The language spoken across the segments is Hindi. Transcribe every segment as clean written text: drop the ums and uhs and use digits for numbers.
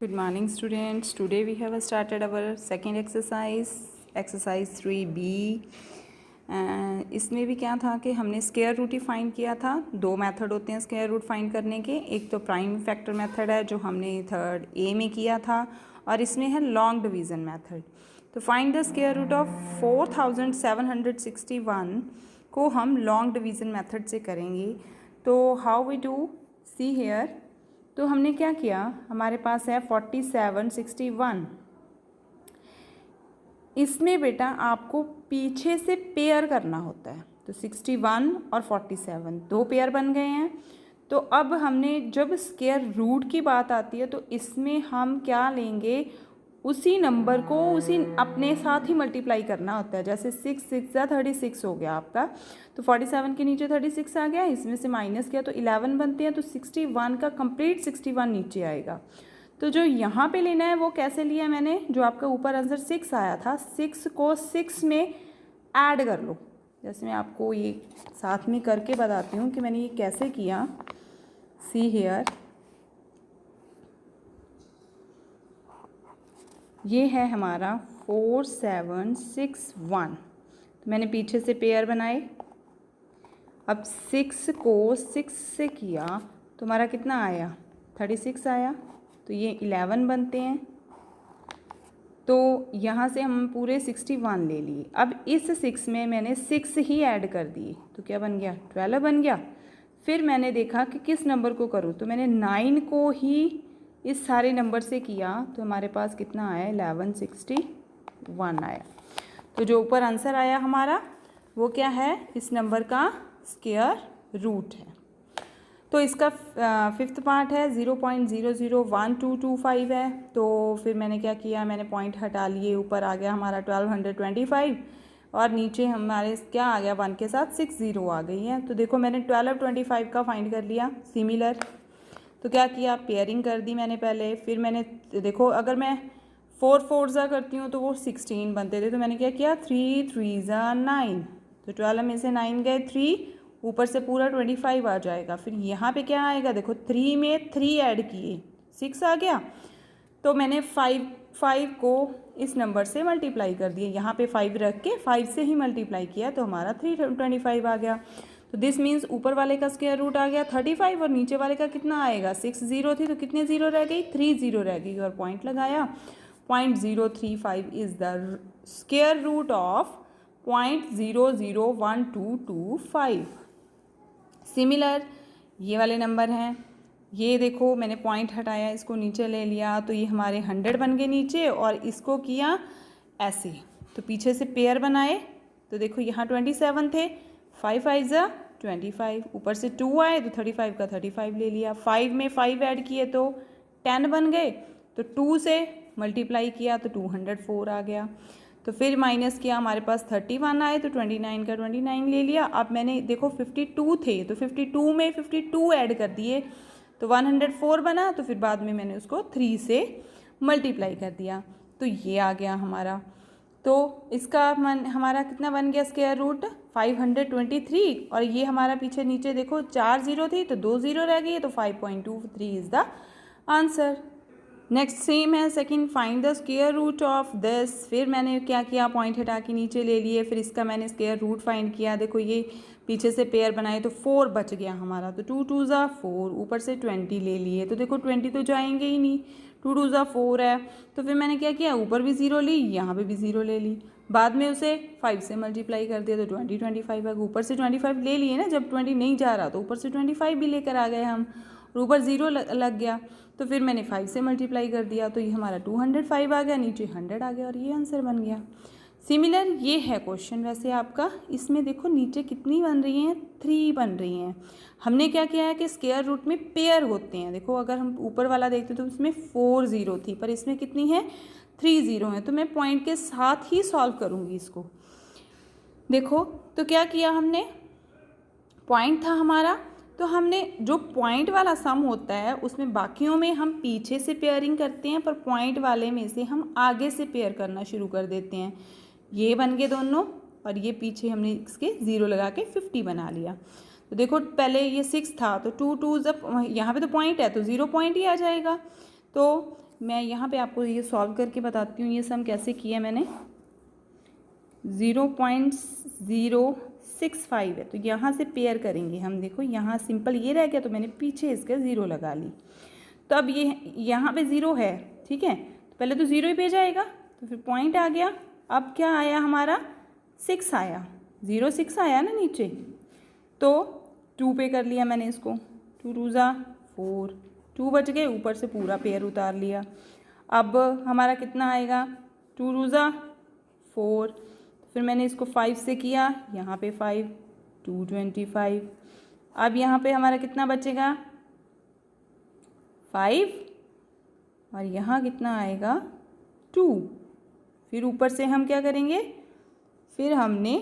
Good morning students. Today we have started our second exercise 3B. इसमें भी क्या था कि हमने स्क्वायर रूट ही फाइंड किया था। दो मेथड होते हैं स्क्वायर रूट फाइंड करने के, एक तो प्राइम फैक्टर मेथड है जो हमने थर्ड ए में किया था, और इसमें है लॉन्ग डिवीज़न मेथड। तो find the square root of 4761 को हम लॉन्ग डिवीज़न मेथड से करेंगे। तो how we do, see here. तो हमने क्या किया, हमारे पास है 4761। इसमें बेटा आपको पीछे से पेयर करना होता है। तो 61 और 47 दो पेयर बन गए हैं। तो अब हमने जब स्क्वायर रूट की बात आती है तो इसमें हम क्या लेंगे, उसी नंबर को उसी अपने साथ ही मल्टीप्लाई करना होता है। जैसे 6 6 36 हो गया आपका, तो 47 के नीचे 36 आ गया, इसमें से माइनस किया तो 11 बनते हैं, तो 61 का कंप्लीट 61 नीचे आएगा। तो जो यहाँ पे लेना है वो कैसे लिया मैंने, जो आपका ऊपर आंसर 6 आया था, 6 को 6 में ऐड कर लो। जैसे मैं आपको ये साथ में करके बताती हूँ कि मैंने ये कैसे किया। सी हेयर, ये है हमारा 4761। तो मैंने पीछे से पेयर बनाए। अब 6 को 6 से किया तो हमारा कितना आया, 36 आया, तो ये 11 बनते हैं। तो यहाँ से हम पूरे 61 ले लिए। अब इस 6 में मैंने 6 ही ऐड कर दिए, तो क्या बन गया, 12 बन गया। फिर मैंने देखा कि किस नंबर को करूँ, तो मैंने 9 को ही इस सारे नंबर से किया, तो हमारे पास कितना आया, 1161 आया। तो जो ऊपर आंसर आया हमारा वो क्या है, इस नंबर का स्क्वायर रूट है। तो इसका फिफ्थ पार्ट है 0.001225 है। तो फिर मैंने क्या किया, मैंने पॉइंट हटा लिए, ऊपर आ गया हमारा 1225 और नीचे हमारे क्या आ गया, 1 के साथ 60 आ गई है। तो देखो मैंने 1225 का फाइंड कर लिया सिमिलर। तो क्या किया, पेयरिंग कर दी मैंने पहले। फिर मैंने देखो अगर मैं 4 4 करती हूँ तो वो 16 बनते थे। तो मैंने क्या किया, 3 3 9, तो 12 में से 9 गए, 3 ऊपर से पूरा 25 आ जाएगा। फिर यहाँ पे क्या आएगा, देखो 3 में 3 ऐड किए, 6 आ गया। तो मैंने 5 को इस नंबर से मल्टीप्लाई कर दिए, यहाँ पे 5 रख के 5 से ही मल्टीप्लाई किया, तो हमारा 325 आ गया। तो दिस मीन्स ऊपर वाले का स्क्वायर रूट आ गया 35 और नीचे वाले का कितना आएगा, 6 0 थी तो कितने 0 रह गई, 3 0 रह गई, और पॉइंट लगाया। 0.035 is the square root of 0.001225। Similar ये वाले नंबर हैं, ये देखो मैंने पॉइंट हटाया, इसको नीचे ले लिया, तो ये हमारे 100 बन गए नीचे, और इसको किया ऐसे, तो पीछे से पेयर बनाए। तो देखो यहाँ 27 थे, 5 5 ज़ा 25, ऊपर से 2 आए तो 35 का 35 ले लिया, 5 में 5 ऐड किए तो 10 बन गए, तो 2 से मल्टीप्लाई किया तो 204 आ गया। तो फिर माइनस किया, हमारे पास 31 आए तो 29 का 29 ले लिया। अब मैंने देखो 52 थे तो 52 में 52 ऐड कर दिए तो 104 बना। तो फिर बाद में मैंने उसको 3 से मल्टीप्लाई कर दिया, तो ये आ गया हमारा। तो इसका हमारा कितना बन गया स्क्वायर रूट, 523। और ये हमारा पीछे नीचे देखो 4 0 थी तो 2 0 रह गई, तो 5.23 is the answer. Next same है second, find the square root of this. फिर मैंने क्या किया, पॉइंट हटा के नीचे ले लिए, फिर इसका मैंने स्क्वायर रूट फाइंड किया। देखो ये पीछे से पेयर बनाए तो 4 बच गया हमारा, तो 2 2 ज़ा 4, ऊपर से 20 ले लिए, तो देखो 20 तो जाएंगे ही नहीं, 2 2 ज़ा 4 है। तो फिर मैंने क्या किया, ऊपर भी 0 ली, यहाँ पे भी 0 ले ली, बाद में उसे 5 से मल्टीप्लाई कर दिया तो 20 25 है। ऊपर से 25 ले लिए ना, जब 20 नहीं जा रहा तो ऊपर से 25 भी लेकर आ गए हम, और ऊपर 0 लग गया, तो फिर मैंने 5 से मल्टीप्लाई कर दिया, तो ये हमारा 205 आ गया, नीचे 100 आ गया, और ये आंसर बन गया। सिमिलर ये है क्वेश्चन वैसे आपका, इसमें देखो नीचे कितनी बन रही हैं, 3 बन रही हैं। हमने क्या किया है कि स्क्वायर रूट में पेयर होते हैं। देखो अगर हम ऊपर वाला देखते तो उसमें 4 0 थी, पर इसमें कितनी है, 3 0 है। तो मैं पॉइंट के साथ ही सॉल्व करूँगी इसको। देखो तो क्या किया हमने, पॉइंट था हमारा, तो हमने जो पॉइंट वाला सम होता है उसमें बाकियों में हम पीछे से पेयरिंग करते हैं, पर पॉइंट वाले में से हम आगे से पेयर करना शुरू कर देते हैं। ये बन गए दोनों, और ये पीछे हमने इसके 0 लगा के 50 बना लिया। तो देखो पहले ये 6 था तो 2 2 जब यहाँ पे तो पॉइंट है तो 0 पॉइंट ही आ जाएगा। तो मैं यहाँ पे आपको ये सॉल्व करके बताती हूँ ये सम कैसे किया मैंने। 0.065 है, तो यहाँ से पेयर करेंगे हम। देखो यहाँ सिंपल ये रह गया, तो मैंने पीछे इसके 0 लगा ली। तो अब ये यहाँ पे 0 है, ठीक है, तो पहले तो 0 ही पे जाएगा, तो फिर पॉइंट आ गया। अब क्या आया हमारा, 6 आया, 0 6 आया ना नीचे, तो 2 पे कर लिया मैंने इसको। 2 2 ज़ा 4, 2 बच गए, ऊपर से पूरा पेयर उतार लिया। अब हमारा कितना आएगा, 2 2 ज़ा 4, फिर मैंने इसको 5 से किया, यहाँ पे 5, 225। अब यहाँ पे हमारा कितना बचेगा, 5, और यहाँ कितना आएगा, 2। फिर ऊपर से हम क्या करेंगे, फिर हमने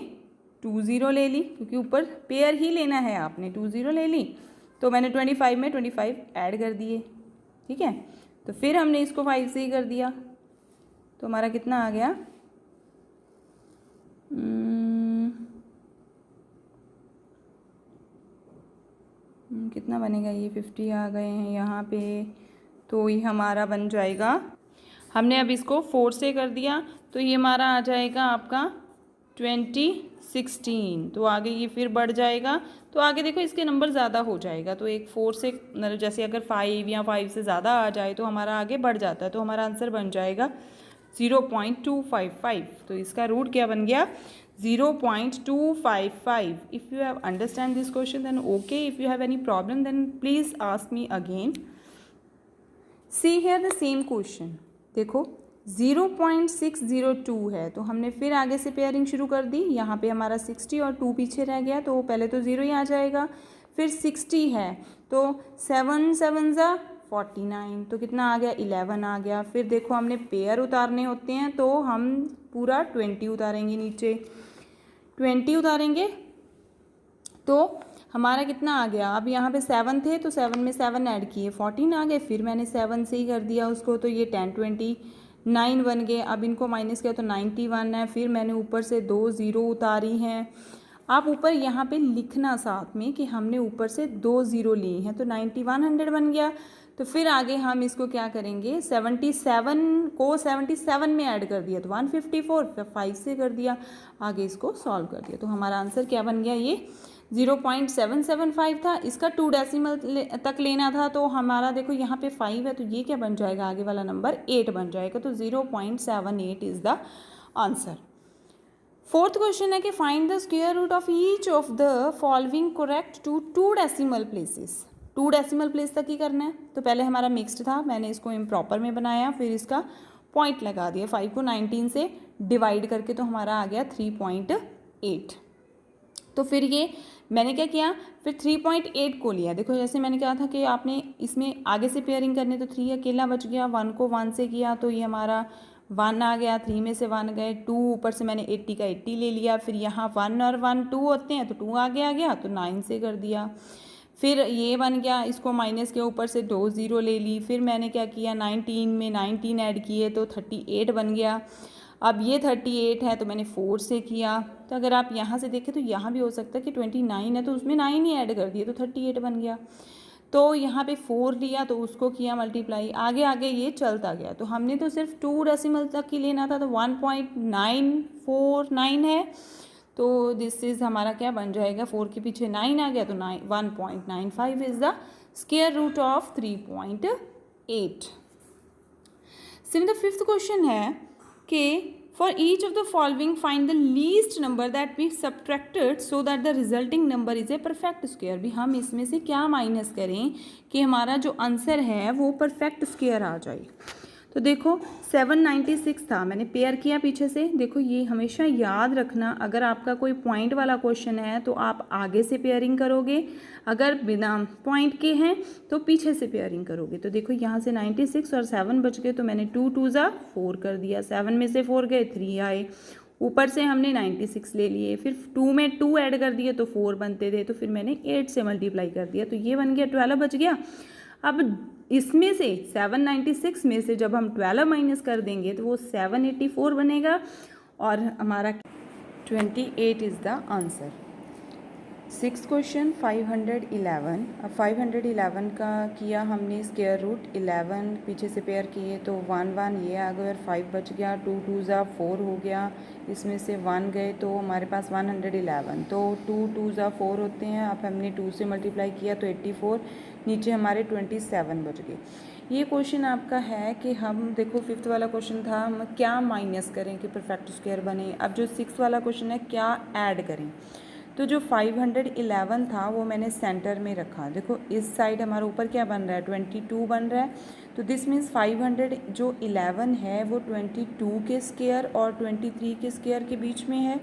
2 0 ले ली, क्योंकि ऊपर पेयर ही लेना है, आपने 2 0 ले ली, तो मैंने 25 में 25 ऐड कर दिए, ठीक है। तो फिर हमने इसको 5 से ही कर दिया, तो हमारा कितना आ गया, कितना बनेगा, ये 50 आ गए हैं यहाँ पे, तो ये हमारा बन जाएगा। हमने अब इसको 4 से कर दिया, तो ये हमारा आ जाएगा आपका 2016। तो आगे ये फिर बढ़ जाएगा, तो आगे देखो इसके नंबर ज़्यादा हो जाएगा, तो एक 4 से मतलब जैसे अगर 5 या 5 से ज़्यादा आ जाए तो हमारा आगे बढ़ जाता है, तो हमारा आंसर बन जाएगा 0.255। तो इसका रूट क्या बन गया, 0.255। If you have understand this question then okay, if you have any problem then please ask me again. See here the same question, देखो 0.602 है, तो हमने फिर आगे से पेयरिंग शुरू कर दी। यहाँ पे हमारा 60 और 2 पीछे रह गया, तो पहले तो 0 ही आ जाएगा। फिर 60 है, तो 7 7 ज़ा 49, तो कितना आ गया, 11 आ गया। फिर देखो हमने पेयर उतारने होते हैं, तो हम पूरा 20 उतारेंगे, नीचे 20 उतारेंगे, तो हमारा कितना आ गया। अब यहाँ पे 7 थे, तो 7 में 7 ऐड किए, 14 आ गए। फिर मैंने 7 से ही कर दिया उसको, तो ये 10 29 बन गए। अब इनको माइनस किया तो 91 है। फिर मैंने ऊपर से 2 0 उतारी हैं। आप ऊपर यहाँ पे लिखना साथ में कि हमने ऊपर से 2 0 लिए हैं, तो 9100 बन गया। तो फिर आगे हम इसको क्या करेंगे, 77 को 77 में ऐड कर दिया, तो 154, फिर 5 से कर दिया, आगे इसको सॉल्व कर दिया। तो हमारा आंसर क्या बन गया, ये 0.775 था। इसका 2 डेसिमल तक लेना था, तो हमारा देखो यहाँ पे 5 है, तो ये क्या बन जाएगा, आगे वाला नंबर 8 बन जाएगा। तो 0.78 is the answer. Fourth question है कि find the square root of each of the following correct to 2 decimal places. 2 decimal place तक ही करना है। तो पहले हमारा मिक्स्ड था, मैंने इसको इम्प्रॉपर में बनाया, फिर इसका पॉइंट लगा दिया। 5 को 19 से डिवाइड करके, तो हमारा आ गया 3.8। तो फिर ये मैंने क्या किया, फिर 3.8 को लिया। देखो जैसे मैंने कहा था कि आपने इसमें आगे से पेयरिंग करनी, तो 3 अकेला बच गया। 1 को 1 से किया, तो ये हमारा 1 आ गया, 3 में से 1 गए। 2 ऊपर से मैंने 80 का 80 ले लिया। फिर यहाँ 1 और 1 2 होते हैं, तो 2 आगे आ गया, तो 9 से कर दिया। फिर ये बन गया, इसको माइनस के ऊपर से 2 0 ले ली। फिर मैंने क्या किया, 19 में 19 ऐड किए, तो 38 बन गया। अब ये 38 है, तो मैंने 4 से किया। तो अगर आप यहाँ से देखें, तो यहाँ भी हो सकता है कि 29 है, तो उसमें 9 ही ऐड कर दिए, तो 38 बन गया। तो यहाँ पे 4 लिया, तो उसको किया मल्टीप्लाई, आगे आगे ये चलता गया। तो हमने तो सिर्फ 2 डेसिमल तक ही लेना था, तो 1.949 है। तो दिस इज़ हमारा क्या बन जाएगा, 4 के पीछे 9 आ गया, तो 1.95 is the square root of 3.8। Similar the fifth question है कि for each of the following find the least number that be subtracted so that the resulting number is a perfect square. भी हम इसमें से क्या माइनस करें कि हमारा जो आंसर है वो परफेक्ट स्क्वायर आ जाए। तो देखो 796 था, मैंने पेयर किया पीछे से। देखो ये हमेशा याद रखना, अगर आपका कोई पॉइंट वाला क्वेश्चन है तो आप आगे से पेयरिंग करोगे, अगर बिना पॉइंट के हैं तो पीछे से पेयरिंग करोगे। तो देखो यहाँ से 96 और 7 बच गए, तो मैंने 2 2 ज़ा 4 कर दिया। 7 में से 4 गए, 3 आए। ऊपर से हमने 96 ले लिए, फिर 2 में 2 ऐड कर दिए, तो 4 बनते थे, तो फिर मैंने 8 से मल्टीप्लाई कर दिया, तो ये बन गया 12 बच गया। अब इसमें से 796 में से जब हम 12 माइनस कर देंगे, तो वो 784 बनेगा, और हमारा 28 is the answer. Six question 511। अब 511 का किया हमने स्क्वायर रूट 11 पीछे से पेयर किए तो 1 1 ये आ गया और 5 बच गया, 2 2 ज़ा 4 हो गया, इसमें से 1 गए तो हमारे पास 111, तो 2 2 ज़ा 4 होते हैं। अब हमने 2 से मल्टीप्लाई किया तो 84, नीचे हमारे 27 बच गए। ये क्वेश्चन आपका है कि हम देखो फिफ्थ वाला क्वेश्चन था हम क्या माइनस करें कि परफेक्ट स्क्वायर बने। अब जो सिक्स वाला क्वेश्चन है क्या ऐड करें। तो जो 511 था वो मैंने सेंटर में रखा। देखो इस साइड हमारे ऊपर क्या बन रहा है, 22 बन रहा है, तो दिस मीन्स 500 जो 11 है वो 22 के स्क्वायर और 23 के स्क्वायर के बीच में है,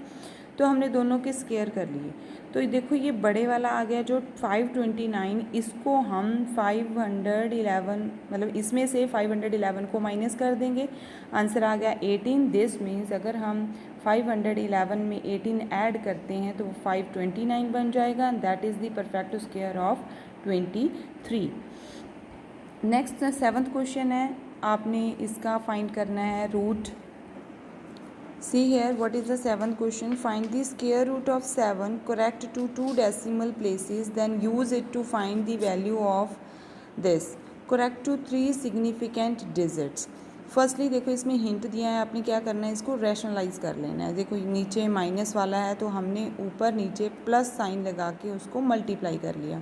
तो हमने दोनों के स्क्वायर कर लिए। तो देखो ये बड़े वाला आ गया जो 529, इसको हम 511 मतलब इसमें से 511 को माइनस कर देंगे, आंसर आ गया 18। दिस मीन्स अगर हम 511 में 18 ऐड करते हैं तो 529 बन जाएगा, that is the perfect square of 23। Next seventh question है, आपने इसका फाइंड करना है root. See here, what is the seventh question? Find the square root of 7 correct to 2 decimal places, then use it to find the value of this. Correct to 3 significant digits. Firstly देखो इसमें हिंट दिया है, आपने क्या करना है, इसको रैशनलाइज कर लेना है। देखो नीचे माइनस वाला है तो हमने ऊपर नीचे प्लस साइन लगा के उसको मल्टीप्लाई कर लिया।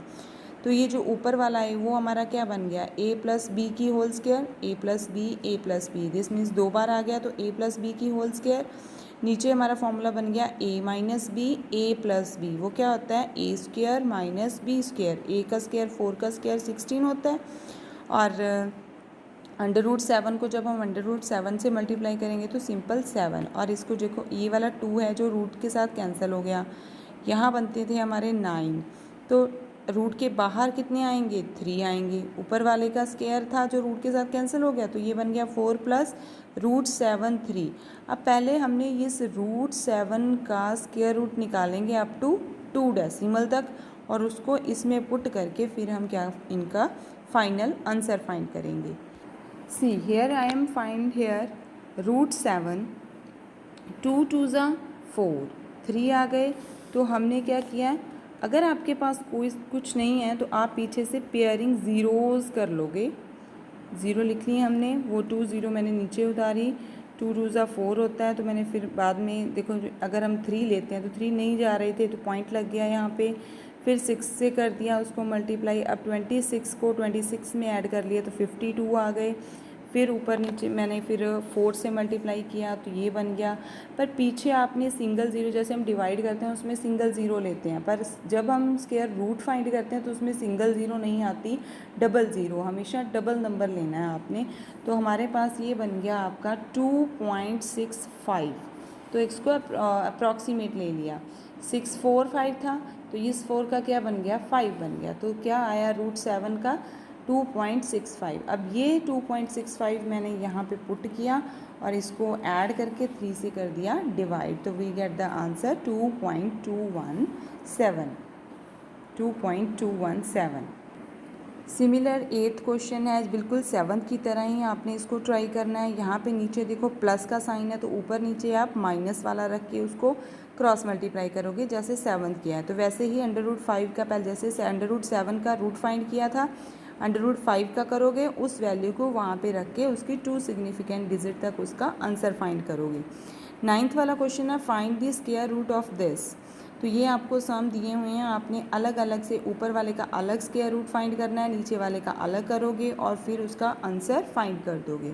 तो ये जो ऊपर वाला है वो हमारा क्या बन गया, ए प्लस बी की whole square, A plus B, A plus B, this means दो बार आ गया तो ए प्लस बी की होल स्क्वायर। नीचे हमारा फॉर्मूला बन गया A minus B, A plus B, वो क्या होता है A square minus B square, A का स्क्वायर 4 का स्क्वायर 16 होता है। और अंडर रूट 7 को जब हम अंडर रूट 7 से मल्टीप्लाई करेंगे तो सिंपल 7, और इसको देखो ये वाला 2 है जो रूट के साथ कैंसिल हो गया, यहाँ बनते थे हमारे 9, तो रूट के बाहर कितने आएंगे 3 आएंगे, ऊपर वाले का स्क्वायर था जो रूट के साथ कैंसिल हो गया तो ये बन गया 4 प्लस रूट 7 3। अब पहले हमने इस रूट 7 का स्क्वायर रूट निकालेंगे अप टू 2 डेसिमल तक, और उसको इसमें पुट करके फिर हम क्या इनका फाइनल आंसर फाइंड करेंगे। See here I am find here root 7, 2 2 ज़ा 4, 3 आ गए, तो हमने क्या किया, अगर आपके पास कोई कुछ नहीं है तो आप पीछे से पेयरिंग ज़ीरोज़ कर लोगे। ज़ीरो लिख ली हमने, वो 2 0 मैंने नीचे उतारी, 2 2 ज़ा 4 होता है, तो मैंने फिर बाद में देखो अगर हम 3 लेते हैं तो 3 नहीं जा रहे थे तो पॉइंट लग गया यहाँ पे, फिर 6 से कर दिया उसको मल्टीप्लाई। अब 26 को 26 में ऐड कर लिया तो 52 आ गए, फिर ऊपर नीचे मैंने फिर 4 से मल्टीप्लाई किया तो ये बन गया। पर पीछे आपने सिंगल ज़ीरो, जैसे हम डिवाइड करते हैं उसमें सिंगल ज़ीरो लेते हैं, पर जब हम स्क्वायर रूट फाइंड करते हैं तो उसमें सिंगल ज़ीरो नहीं आती, डबल ज़ीरो, हमेशा डबल नंबर लेना है आपने। तो हमारे पास ये बन गया आपका 2.65, तो इसको अप्रॉक्सीमेट ले लिया, 645 था तो इस 4 का क्या बन गया 5 बन गया, तो क्या आया रूट 7 का 2.65। अब ये 2.65 मैंने यहाँ पे पुट किया और इसको ऐड करके 3 से कर दिया डिवाइड, तो we get the answer 2.217। Similar 8th question है, बिल्कुल 7th की तरह ही आपने इसको ट्राई करना है। यहाँ पे नीचे देखो प्लस का साइन है तो ऊपर नीचे आप माइनस वाला रख के उसको क्रॉस मल्टीप्लाई करोगे जैसे 7th किया है, तो वैसे ही अंडर रूट 5 का पहले जैसे अंडर रूट 7 का रूट फाइंड किया था, अंडर रूट 5 का करोगे, उस वैल्यू को वहाँ पे रख के उसकी 2 सिग्निफिकेंट डिजिट तक उसका आंसर फाइंड करोगे। 9th वाला क्वेश्चन है find the square root of this, तो ये आपको सम दिए हुए हैं, आपने अलग अलग से ऊपर वाले का अलग स्क्वायर रूट फाइंड करना है, नीचे वाले का अलग करोगे और फिर उसका आंसर फाइंड कर दोगे।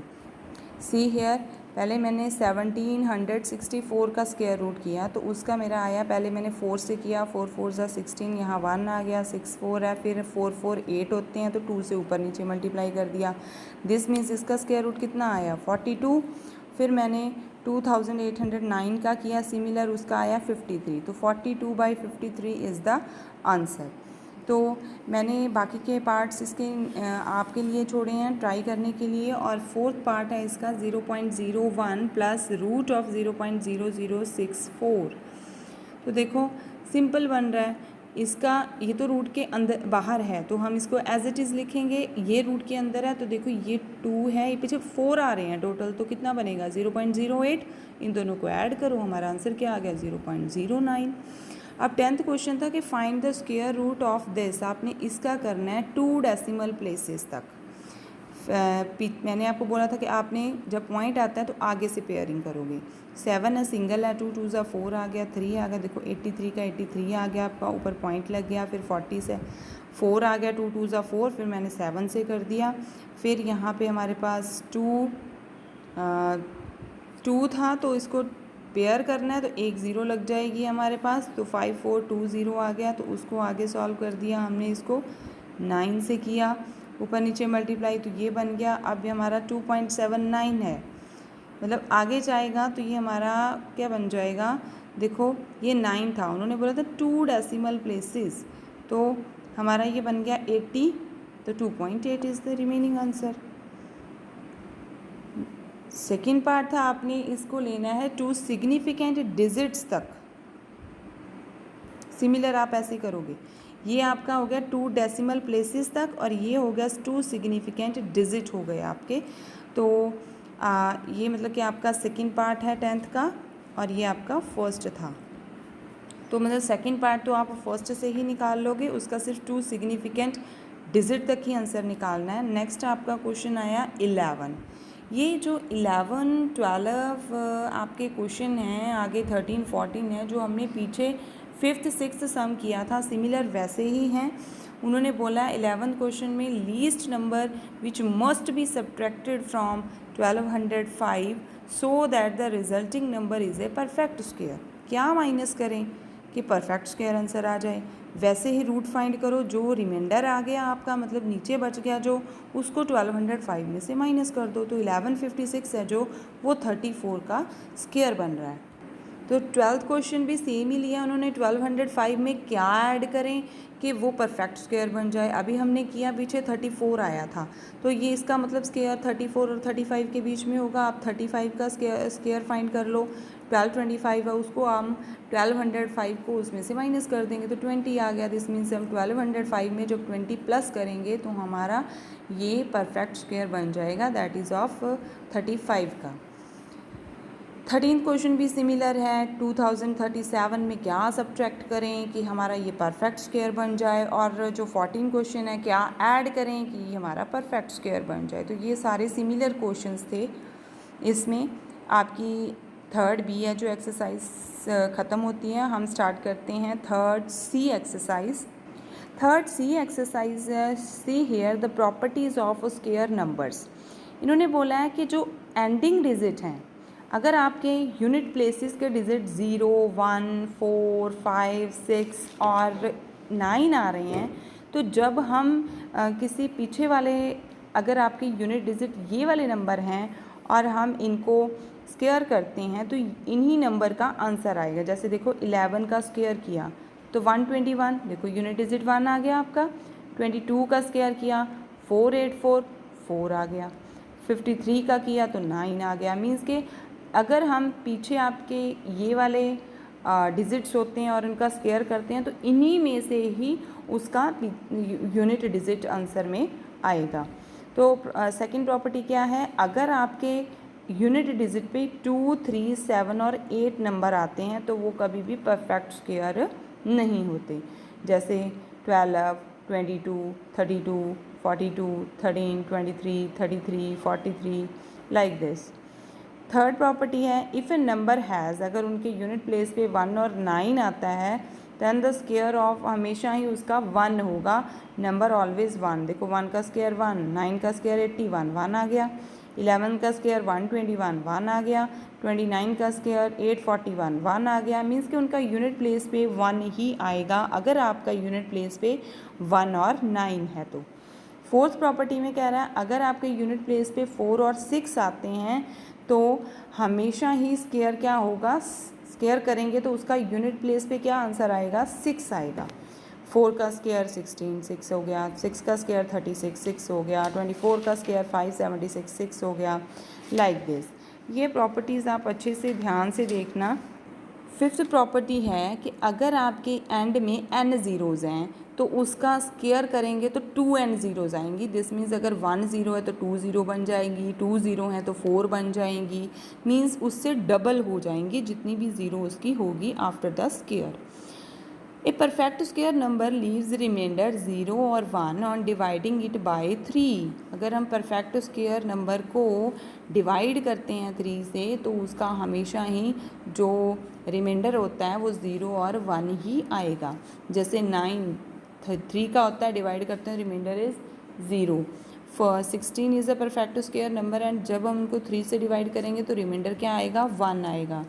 सी हेयर, पहले मैंने 1764 का स्क्वायर रूट किया तो उसका मेरा आया, पहले मैंने 4 से किया, 4 4 ज़ा 16, यहाँ 1 आ गया, 6 4 है, फिर 4 4 8 होते हैं तो 2 से ऊपर नीचे मल्टीप्लाई कर दिया, दिस मीन्स इसका स्क्वायर रूट कितना आया 42। फिर मैंने 2809 का किया सिमिलर, उसका आया 53, तो 42/53 इज़ द आंसर। तो मैंने बाकी के पार्ट्स इसके आपके लिए छोड़े हैं ट्राई करने के लिए, और 4th पार्ट है इसका 0.01 प्लस रूट ऑफ 0.0064। तो देखो सिंपल बन रहा है इसका, ये तो रूट के अंदर बाहर है तो हम इसको एज इट इज़ लिखेंगे, ये रूट के अंदर है तो देखो ये 2 है, ये पीछे 4 आ रहे हैं टोटल, तो कितना बनेगा 0.08, इन दोनों को ऐड करो, हमारा आंसर क्या आ गया 0.09। अब 10th क्वेश्चन था कि find the square root of this, आपने इसका करना है 2 डेसिमल प्लेसेस तक। मैंने आपको बोला था कि आपने जब पॉइंट आता है तो आगे से पेयरिंग करोगे। 7 है, सिंगल है, 2 2 ज़ा 4 आ गया, 3 आ गया, देखो 83 का 83 आ गया आपका, ऊपर पॉइंट लग गया, फिर 40 से 4 आ गया, 2 2 ज़ा 4, फिर मैंने 7 से कर दिया, फिर यहाँ पे हमारे पास 2 था तो इसको पेयर करना है तो 1 0 लग जाएगी हमारे पास, तो 5 4 2 0 आ गया, तो उसको आगे सॉल्व कर दिया हमने, इसको 9 से किया, ऊपर नीचे मल्टीप्लाई, तो ये बन गया। अब ये हमारा 2.79 है, मतलब आगे जाएगा तो ये हमारा क्या बन जाएगा, देखो ये 9 था, उन्होंने बोला था 2 डेसिमल प्लेसेस, तो हमारा ये बन गया 80, तो 2.8 is the remaining answer. Second part था, आपने इसको लेना है 2 सिग्निफिकेंट डिजिट्स तक। सिमिलर आप ऐसे करोगे, ये आपका हो गया 2 डेसिमल प्लेसेस तक, और ये हो गया 2 सिग्निफिकेंट डिजिट हो गए आपके। तो ये मतलब कि आपका सेकेंड पार्ट है 10th का, और ये आपका फर्स्ट था। तो मतलब सेकेंड पार्ट तो आप फर्स्ट से ही निकाल लोगे, उसका सिर्फ 2 सिग्निफिकेंट डिजिट तक ही आंसर निकालना है। नेक्स्ट आपका क्वेश्चन आया 11। ये जो 11 12 आपके क्वेश्चन हैं, आगे 13 14 है, जो हमने पीछे 5th 6th सम किया था, सिमिलर वैसे ही हैं। उन्होंने बोला 11th क्वेश्चन में least number which must be subtracted from 1205 so that the resulting number is a perfect square. क्या माइनस करें कि परफेक्ट स्क्वायर आंसर आ जाए, वैसे ही रूट फाइंड करो, जो रिमाइंडर आ गया आपका, मतलब नीचे बच गया जो, उसको 1205 में से माइनस कर दो, तो 1156 है जो, वो 34 का स्क्वायर बन रहा है। तो 12th क्वेश्चन भी सेम ही लिया उन्होंने, 1205 में क्या ऐड करें कि वो परफेक्ट स्क्वायर बन जाए। अभी हमने किया, पीछे 34 आया था, तो ये इसका मतलब स्क्वायर 34 और 35 के बीच में होगा। आप 35 का स्क्वायर फाइंड कर लो, 1225 है, उसको हम 1205 को उसमें से माइनस कर देंगे तो 20 आ गया। दिस मीन्स हम 1205 में जब 20 प्लस करेंगे तो हमारा ये परफेक्ट स्क्वायर बन जाएगा, दैट इज़ ऑफ 35 का। 13th क्वेश्चन भी सिमिलर है, 2037 में क्या सब्ट्रैक्ट करें कि हमारा ये परफेक्ट स्क्वायर बन जाए, और जो 14 क्वेश्चन है क्या ऐड करें कि ये हमारा परफेक्ट स्क्वायर बन जाए। तो ये सारे सिमिलर क्वेश्चंस थे। इसमें आपकी 3rd बी है जो एक्सरसाइज ख़त्म होती है, हम स्टार्ट करते हैं 3rd C exercise. 3rd C exercise, see here the properties of square numbers. इन्होंने बोला है कि जो एंडिंग डिजिट हैं, अगर आपके यूनिट प्लेसेस के डिजिट 0 1 4 5 6 और 9 आ रहे हैं, तो जब हम किसी पीछे वाले, अगर आपके यूनिट डिजिट ये वाले नंबर हैं और हम इनको स्क्वायर करते हैं तो इन्हीं नंबर का आंसर आएगा। जैसे देखो 11 का स्क्वायर किया तो 121, देखो यूनिट डिजिट 1 आ गया आपका। 22 का स्क्वायर किया 484, 4 आ गया। 53 का किया तो 9 आ गया। मीन्स के अगर हम पीछे आपके ये वाले डिजिट्स होते हैं और उनका स्क्वायर करते हैं तो इन्हीं में से ही उसका यूनिट डिजिट आंसर में आएगा। तो सेकंड प्रॉपर्टी क्या है, अगर आपके यूनिट डिजिट पे 2 3 7 और 8 नंबर आते हैं तो वो कभी भी परफेक्ट स्क्वायर नहीं होते। जैसे 12 22 32 42 13 23 33 43 लाइक दिस। थर्ड प्रॉपर्टी है, इफ़ ए नंबर हैज़, अगर उनके यूनिट प्लेस पे 1 और 9 आता है, दैन द स्क्वायर ऑफ, हमेशा ही उसका 1 होगा, नंबर ऑलवेज 1। देखो 1 का स्क्वायर 1, 9 का स्क्वायर 81, 1 आ गया। 11 का स्क्वायर 121, 1 आ गया। 29 का स्क्वायर 841, 1 आ गया। मीन्स कि उनका यूनिट प्लेस पे 1 ही आएगा अगर आपका यूनिट प्लेस पे 1 और 9 है तो। फोर्थ प्रॉपर्टी में कह रहा है, अगर आपके यूनिट प्लेस पे 4 और 6 आते हैं तो हमेशा ही स्क्वायर क्या होगा, स्क्वायर करेंगे तो उसका यूनिट प्लेस पे क्या आंसर आएगा, 6 आएगा। 4 का स्क्वायर 16, 6 हो गया। 6 का स्क्वायर 36, 6 हो गया। 24 का स्क्वायर 576, 6 हो गया। Like this. ये प्रॉपर्टीज़ आप अच्छे से ध्यान से देखना। फिफ्थ प्रॉपर्टी है कि अगर आपके एंड में n ज़ीरोज़ हैं तो उसका स्क्वायर करेंगे तो 2n ज़ीरोज़ आएंगी। दिस मीन्स अगर 1 ज़ीरो है तो 2 ज़ीरो बन जाएंगी, 2 ज़ीरो है तो 4 बन जाएंगी। मीन्स उससे डबल हो जाएंगी जितनी भी ज़ीरो उसकी होगी after the square. A perfect square number leaves remainder 0 और 1 ऑन डिवाइडिंग इट बाय 3। अगर हम परफेक्ट स्क्वायर नंबर को डिवाइड करते हैं 3 से तो उसका हमेशा ही जो रिमाइंडर होता है वो 0 और 1 ही आएगा। जैसे 9 3 का होता है, डिवाइड करते हैं, remainder is 0। 16 is a perfect square number and जब हम उनको 3 से डिवाइड करेंगे तो रिमाइंडर क्या आएगा, 1 आएगा।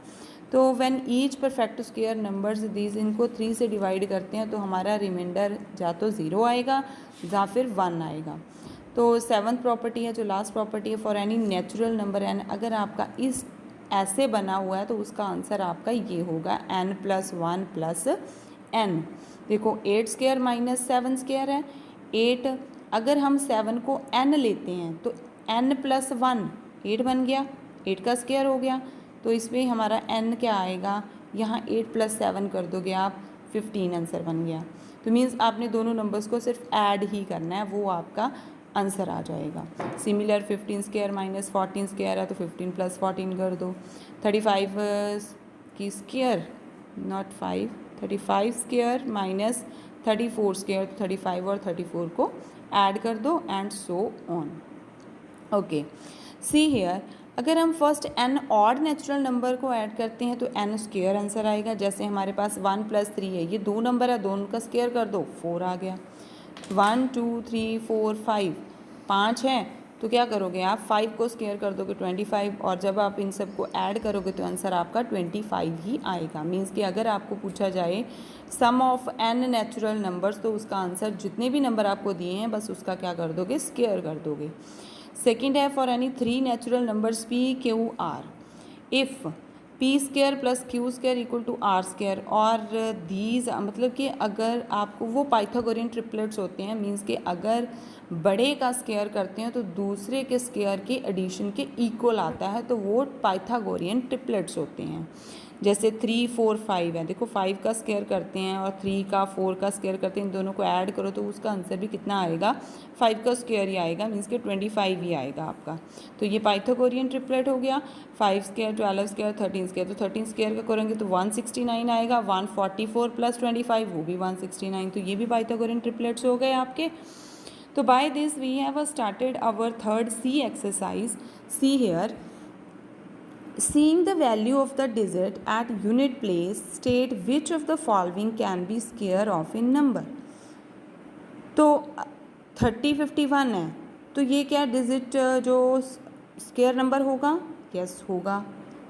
तो when each perfect square numbers these, इनको 3 से डिवाइड करते हैं तो हमारा रिमाइंडर या तो 0 आएगा या फिर 1 आएगा। तो 7th प्रॉपर्टी है जो लास्ट प्रॉपर्टी है, for any natural number N, अगर आपका इस ऐसे बना हुआ है तो उसका आंसर आपका ये होगा n+1 प्लस n। देखो 8 स्क्वायर माइनस 7 स्क्वायर है 8, अगर हम 7 को n लेते हैं तो n+1 8 बन गया, 8 का स्क्वायर हो गया। तो इसमें हमारा n क्या आएगा, यहाँ 8 + 7 कर दोगे आप 15 आंसर बन गया। तो मीन्स आपने दोनों नंबर्स को सिर्फ ऐड ही करना है, वो आपका आंसर आ जाएगा। सिमिलर 15 स्क्वायर माइनस 14 स्क्वायर है तो 15 + 14 कर दो। 35 की square not 5, 35 square minus 34 square, तो 35 और 34 को ऐड कर दो and so on. Okay, see here, अगर हम first n odd natural number को ऐड करते हैं तो n स्क्वायर आंसर आएगा। जैसे हमारे पास 1 + 3 है, ये 2 नंबर है, दोनों का स्क्वायर कर दो 4 आ गया। 1 2 3 4 5 5 है तो क्या करोगे आप 5 को स्क्वायर कर दोगे 25, और जब आप इन सब को ऐड करोगे तो आंसर आपका 25 ही आएगा। मीन्स कि अगर आपको पूछा जाए सम ऑफ n नेचुरल नंबर्स तो उसका आंसर जितने भी नंबर आपको दिए हैं बस उसका क्या कर दोगे, स्क्वायर कर दोगे। सेकेंड है for any 3 natural numbers p q r, if p square plus q square equal to r square, और दीज मतलब कि अगर आपको वो पाइथागोरियन ट्रिपलेट्स होते हैं, मीन्स कि अगर बड़े का स्क्वायर करते हैं तो दूसरे के स्क्वायर के एडिशन के इक्वल आता है तो वो पाइथागोरियन ट्रिपलेट्स होते हैं। जैसे 3 4 5 है, देखो 5 का स्क्वायर करते हैं और 3 का 4 का स्क्वायर करते हैं, इन दोनों को ऐड करो तो उसका आंसर भी कितना आएगा, 5 का स्क्वायर ही आएगा, मीन्स कि 25 ही आएगा आपका। तो ये पाइथागोरियन ट्रिपलेट हो गया। 5 स्क्वायर 12 स्क्वायर 13 स्क्वायर, तो 13 स्क्वायर का करेंगे तो 169 आएगा। 144 + 25 वो भी 169, तो ये भी पाइथागोरियन ट्रिपलेट्स हो गए आपके। तो by this we have started our third C exercise. See here, seeing the value of the digit at unit place, state which of the following can be square of in number। तो 30 51 है तो ये क्या डिजिट जो स्क्वायर नंबर होगा, यस होगा,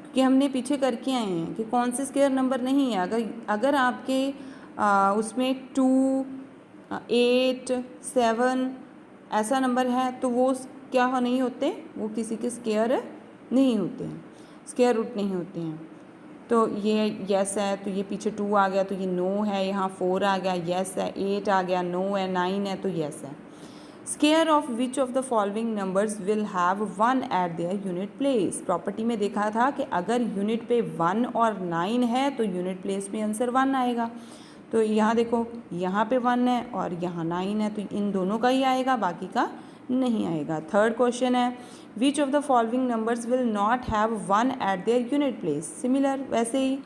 क्योंकि हमने पीछे करके आए हैं कि कौन से स्क्वायर नंबर नहीं है। अगर आपके उसमें 2 8 7 ऐसा नंबर है तो वो क्या हो नहीं होते, वो किसी के स्क्वायर नहीं होते हैं, स्क्वायर रूट नहीं होते हैं। तो ये यस है तो ये पीछे 2 आ गया तो ये नो है, यहाँ 4 आ गया यस है, 8 आ गया नो है, 9 है तो यस है। Square of which of the following numbers will have 1 eight there unit place. Property में देखा था कि अगर यूनिट पे 1 और 9 है तो यूनिट प्लेस में आंसर 1 आएगा। तो यहाँ देखो यहाँ पे 1 है और यहाँ 9 है तो इन दोनों का ही आएगा, बाकी का नहीं आएगा। थर्ड क्वेश्चन है which of the following numbers will not have 1 eight there unit place. Similar वैसे ही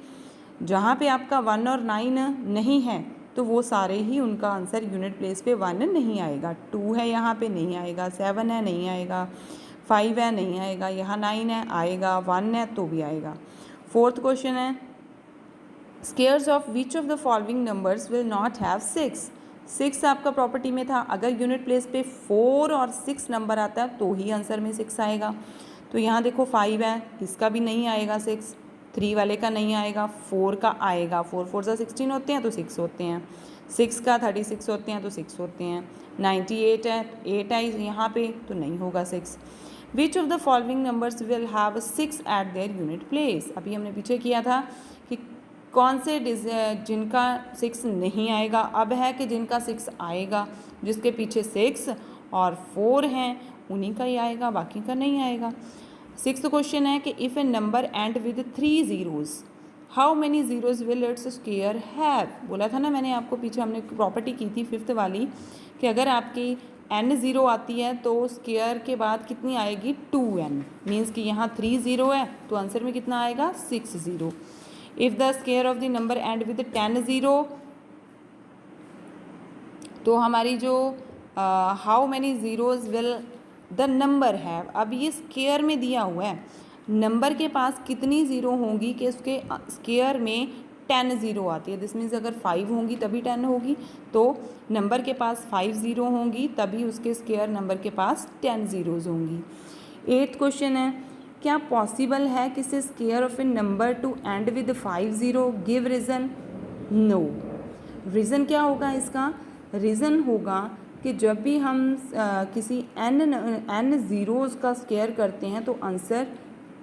जहाँ पे आपका 1 और 9 नहीं है तो वो सारे ही उनका आंसर यूनिट प्लेस पे 1 नहीं आएगा। 2 है यहाँ पे नहीं आएगा, 7 है नहीं आएगा, 5 है नहीं आएगा, यहाँ 9 है आएगा, 1 है तो भी आएगा। फोर्थ क्वेश्चन है squares of which of the following numbers will not have 6। 6 आपका प्रॉपर्टी में था, अगर यूनिट प्लेस पे 4 और 6 नंबर आता है तो ही आंसर में 6 आएगा। तो यहाँ देखो 5 है, इसका भी नहीं आएगा 6, 3 वाले का नहीं आएगा, 4 का आएगा, 4 4 से 16 होते हैं तो 6 होते हैं, 6 का 36 होते हैं तो 6 होते हैं, 98 है 8 है यहाँ पे तो नहीं होगा 6। Which of the following numbers will have 6 eight there unit place. अभी हमने पीछे किया था कि कौन से जिनका 6 नहीं आएगा, अब है कि जिनका 6 आएगा, जिसके पीछे 6 और 4 हैं उन्हीं का ही आएगा, बाकी का नहीं आएगा। सिक्स्थ क्वेश्चन है कि if A number and with 3 zeros how many zeros will its square have. बोला था ना मैंने आपको, पीछे हमने प्रॉपर्टी की थी 5th वाली कि अगर आपकी n 0 आती है तो स्क्वायर के बाद कितनी आएगी 2n, मीन्स कि यहाँ 3 0 है तो आंसर में कितना आएगा 6 0। If the square of the number and with 10 0 तो हमारी जो how many zeros will the number है, अब ये स्क्वायर में दिया हुआ है, नंबर के पास कितनी ज़ीरो होंगी कि उसके स्क्वायर में 10 ज़ीरो आती है। दिस मीन्स अगर 5 होंगी तभी 10 होगी, तो नंबर के पास 5 ज़ीरो होंगी तभी उसके स्क्वायर नंबर के पास 10 ज़ीरोज़ होंगी। 8th क्वेश्चन है, क्या पॉसिबल है कि square of a number to end with 5 zero, give reason. No. Reason क्या होगा इसका? रीज़न होगा कि जब भी हम किसी n ज़ीरोज़ का स्क्वायर करते हैं तो आंसर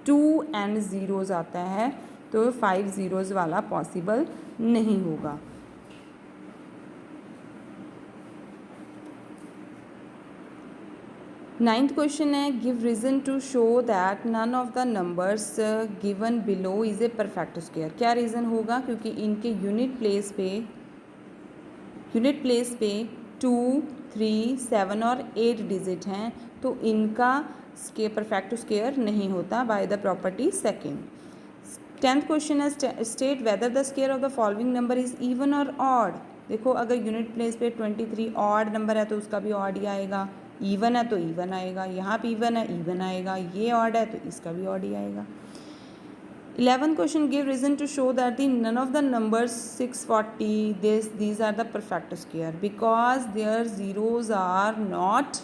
2n ज़ीरोज़ आता है, तो 5 ज़ीरोज़ वाला पॉसिबल नहीं होगा। नाइन्थ क्वेश्चन है, give reason to show that none of the numbers given below is a perfect square. क्या रीज़न होगा? क्योंकि इनके यूनिट प्लेस पे 2, 3, 7 और 8 डिजिट हैं, तो इनका परफेक्ट स्क्वायर नहीं होता by the property second. 10th question है, state whether the square of the following number is even और ऑड। देखो अगर यूनिट प्लेस पे 23 ऑड नंबर है तो उसका भी ऑड ही आएगा, इवन है तो इवन आएगा, यहाँ पे इवन है इवन आएगा, ये ऑड है तो इसका भी ऑड ही आएगा। 11th question, give reason to show that the none of the numbers 640 these are the perfect square because their zeros are not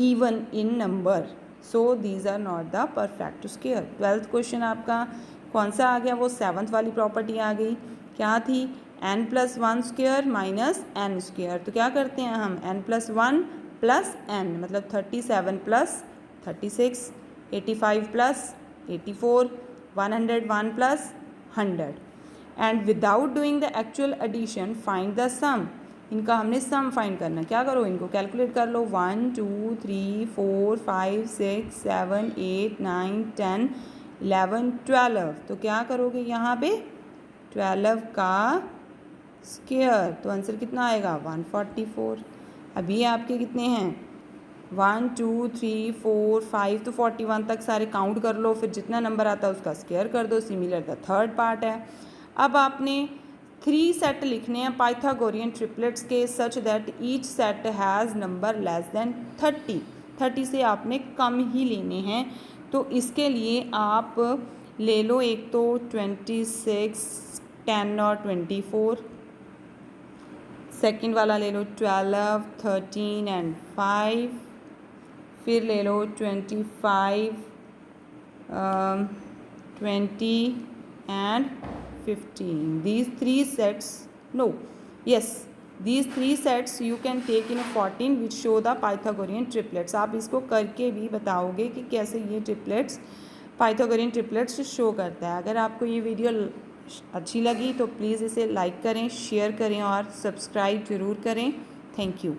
even in number, so these are not the perfect square। 12th question आपका कौन सा आ गया? वो 7th वाली प्रॉपर्टी आ गई, क्या थी? n+1 square minus n square. तो क्या करते हैं हम? n+1 प्लस n मतलब 37 plus 36, 85 plus 84, 101 plus 100 and without doing the actual addition find the sum. इनका हमने सम फाइंड करना है, क्या करो इनको कैलकुलेट कर लो, 1 2 3 4 5 6 7 8 9 10 11 12। तो क्या करोगे यहाँ पे? 12 का स्क्वायर, तो आंसर कितना आएगा? 144। अभी आपके कितने हैं? 1 2 3 4 5 तो 41 तक सारे काउंट कर लो, फिर जितना नंबर आता है उसका स्क्वायर कर दो। सिमिलर द थर्ड पार्ट है। अब आपने 3 सेट लिखने हैं पाइथागोरियन ट्रिपलेट्स के, such that each set has number less than 30 से आपने कम ही लेने हैं। तो इसके लिए आप ले लो एक तो 26, 10 और 24, सेकेंड वाला ले लो 12, 13 एंड 5, फिर ले लो 25, 20 and 15। These 3 sets, no, yes, these 3 sets you can take in a 14 which show the Pythagorean triplets। आप इसको करके भी बताओगे कि कैसे ये ट्रिपलेट्स पाइथागोरियन ट्रिपलेट्स शो करता है। अगर आपको ये वीडियो अच्छी लगी तो प्लीज़ इसे लाइक करें, शेयर करें और सब्सक्राइब ज़रूर करें। Thank you.